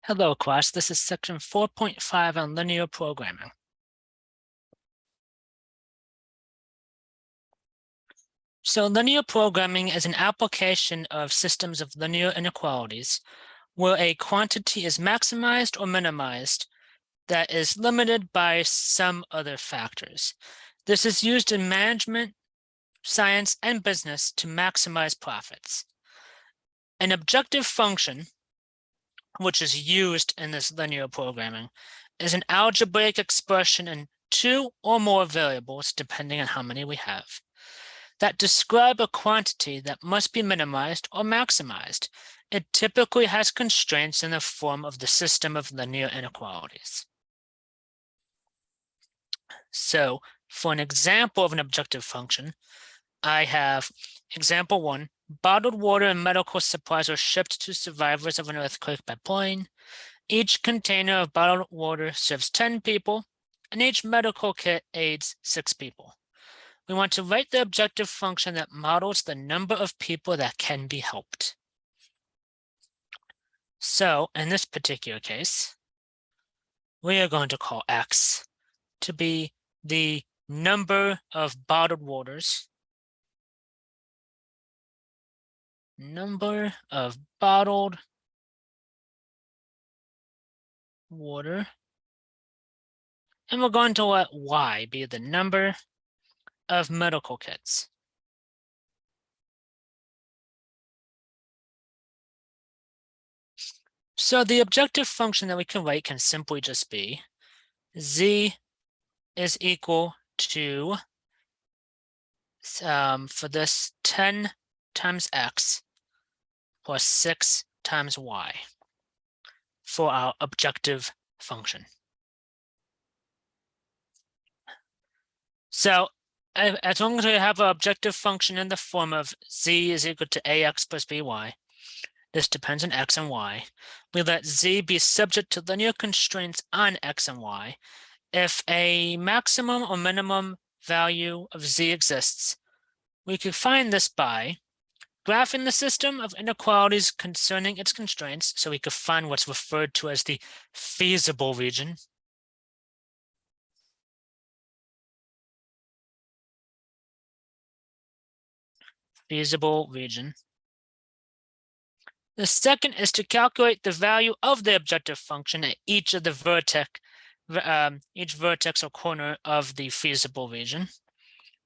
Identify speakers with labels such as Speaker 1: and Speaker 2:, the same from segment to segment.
Speaker 1: Hello, class. This is section 4.5 on linear programming. So linear programming is an application of systems of linear inequalities where a quantity is maximized or minimized that is limited by some other factors. This is used in management, science, and business to maximize profits. An objective function, which is used in this linear programming, is an algebraic expression in two or more variables, depending on how many we have, that describe a quantity that must be minimized or maximized. It typically has constraints in the form of the system of linear inequalities. So for an example of an objective function, I have example 1, bottled water and medical supplies are shipped to survivors of an earthquake by plane. Each container of bottled water serves 10 people, and each medical kit aids 6 people. We want to write the objective function that models the number of people that can be helped. So in this particular case, we are going to call X to be the number of bottled waters, number of bottled water, and we're going to let Y be the number of medical kits. So the objective function that we can write can simply just be Z is equal to, for this, 10 times X plus 6 times Y for our objective function. So as long as we have our objective function in the form of Z is equal to AX plus BY, this depends on X and Y, we let Z be subject to linear constraints on X and Y. If a maximum or minimum value of Z exists, we could find this by graphing the system of inequalities concerning its constraints, so we could find what's referred to as the feasible region. Feasible region. The second is to calculate the value of the objective function at each of the each vertex or corner of the feasible region,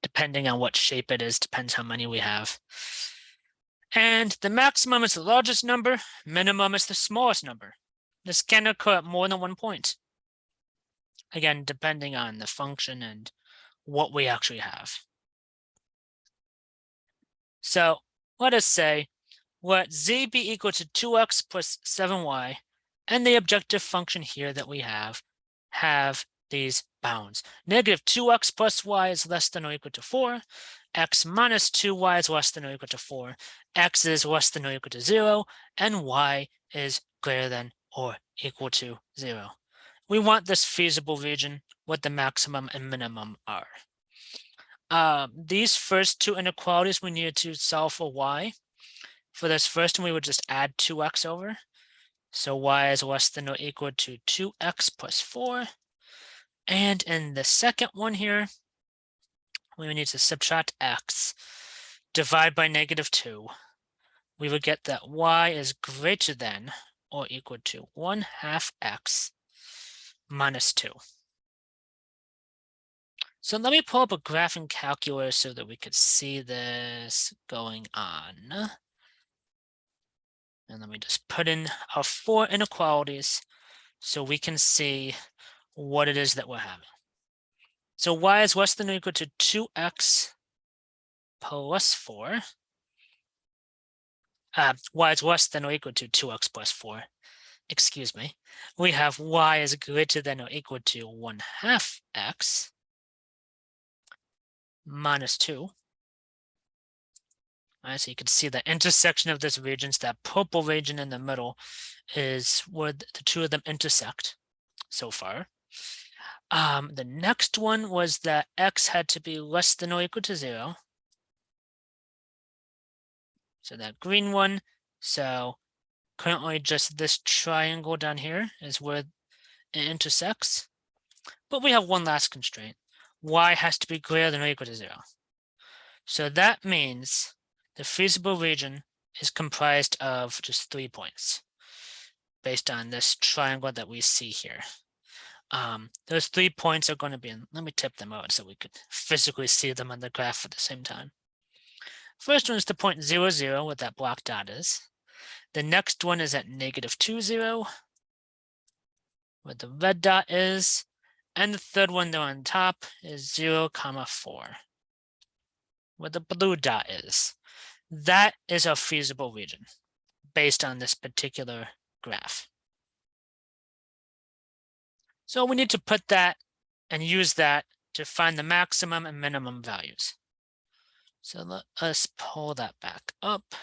Speaker 1: depending on what shape it is, depends how many we have. And the maximum is the largest number, minimum is the smallest number. This can occur at more than one point. Again, depending on the function and what we actually have. So let us say, let Z be equal to 2x plus 7y, and the objective function here that we have these bounds. Negative 2x plus y is less than or equal to 4, x minus 2y is less than or equal to 4, x is less than or equal to 0, and y is greater than or equal to 0. We want this feasible region, what the maximum and minimum are. These first two inequalities we need to solve for y. For this first one, we would just add 2x over. So y is less than or equal to 2x plus 4. And in the second one here, we would need to subtract x, divide by negative 2. We would get that y is greater than or equal to 1/2 x minus 2. So let me pull up a graphing calculator so that we could see this going on. And let me just put in our 4 inequalities so we can see what it is that we're having. So y is less than or equal to 2x plus 4. Y is less than or equal to 2x plus 4. Excuse me. We have y is greater than or equal to 1/2 x minus 2. So you can see the intersection of this regions, that purple region in the middle is where the two of them intersect so far. The next one was that x had to be less than or equal to 0. So that green one, so Currently, just this triangle down here is where it intersects. But we have one last constraint. Y has to be greater than or equal to 0. So that means the feasible region is comprised of just 3 points based on this triangle that we see here. Those 3 points are going to be in, let me tip them out so we could physically see them on the graph at the same time. First one is the point 0, 0, what that black dot is. The next one is at -2, 0, where the red dot is. And the third one there on top is 0, 4, where the blue dot is. That is our feasible region based on this particular graph. So we need to put that and use that to find the maximum and minimum values. So let us pull that back up.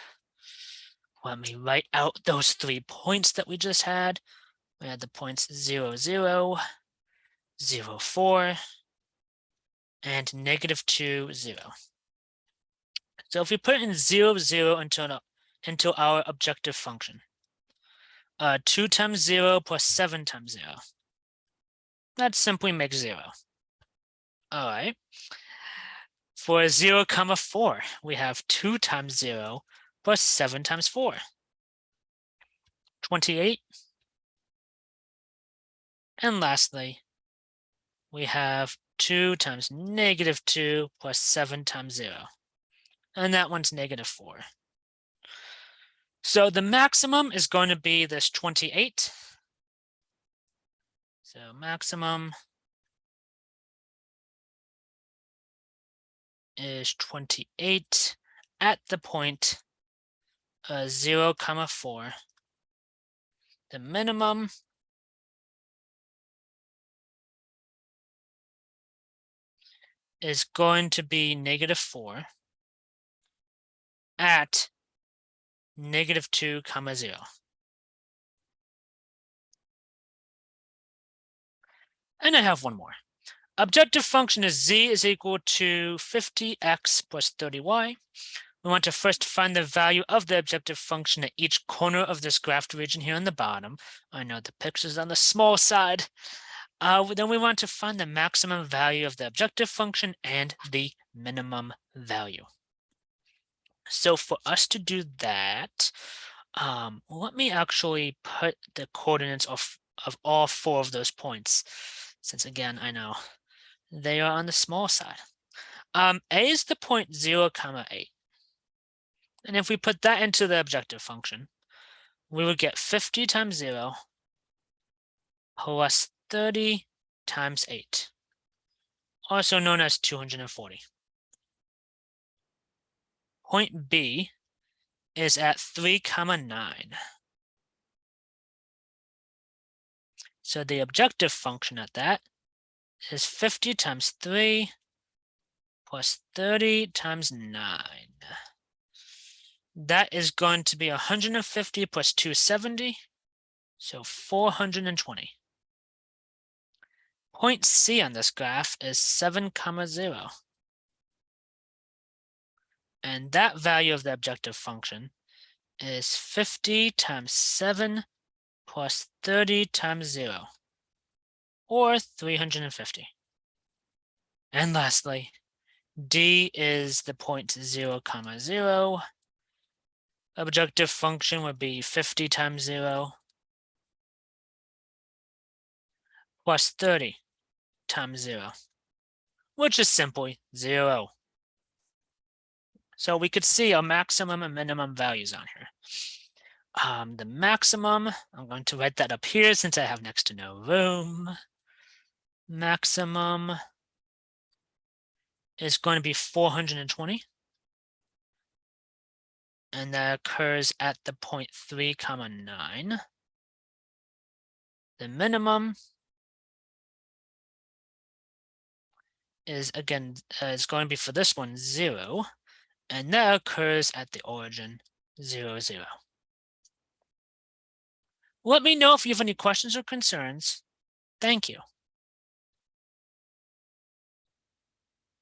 Speaker 1: Let me write out those 3 points that we just had. We had the points 0, 0, 0, 4, and -2, 0. So if we put in 0, 0 into our objective function, 2 times 0 plus 7 times 0, that simply makes 0. All right. For 0, 4, we have 2 times 0 plus 7 times 4. 28. And lastly, we have 2 times -2 plus 7 times 0. And that one's -4. So the maximum is going to be this 28. So maximum is 28 at the point 0, 4. The minimum is going to be -4 at -2, 0. And I have one more. Objective function is z is equal to 50x plus 30y. We want to first find the value of the objective function at each corner of this graphed region here on the bottom. I know the picture's on the small side. Then we want to find the maximum value of the objective function and the minimum value. So for us to do that, let me actually put the coordinates of all 4 of those points, since again, I know they are on the small side. A is the point 0, 8. And if we put that into the objective function, we would get 50 times 0 plus 30 times 8, also known as 240. Point B is at 3, 9. So the objective function at that is 50 times 3 plus 30 times 9. That is going to be 150 plus 270, so 420. Point C on this graph is 7, 0. And that value of the objective function is 50 times 7 plus 30 times 0, or 350. And lastly, D is the point 0, 0. Objective function would be 50 times 0 plus 30 times 0, which is simply 0. So we could see our maximum and minimum values on here. The maximum, I'm going to write that up here since I have next to no room. Maximum is going to be 420. And that occurs at the point 3, 9. The minimum is, again, is going to be for this one 0. And that occurs at the origin 0, 0. Let me know if you have any questions or concerns. Thank you.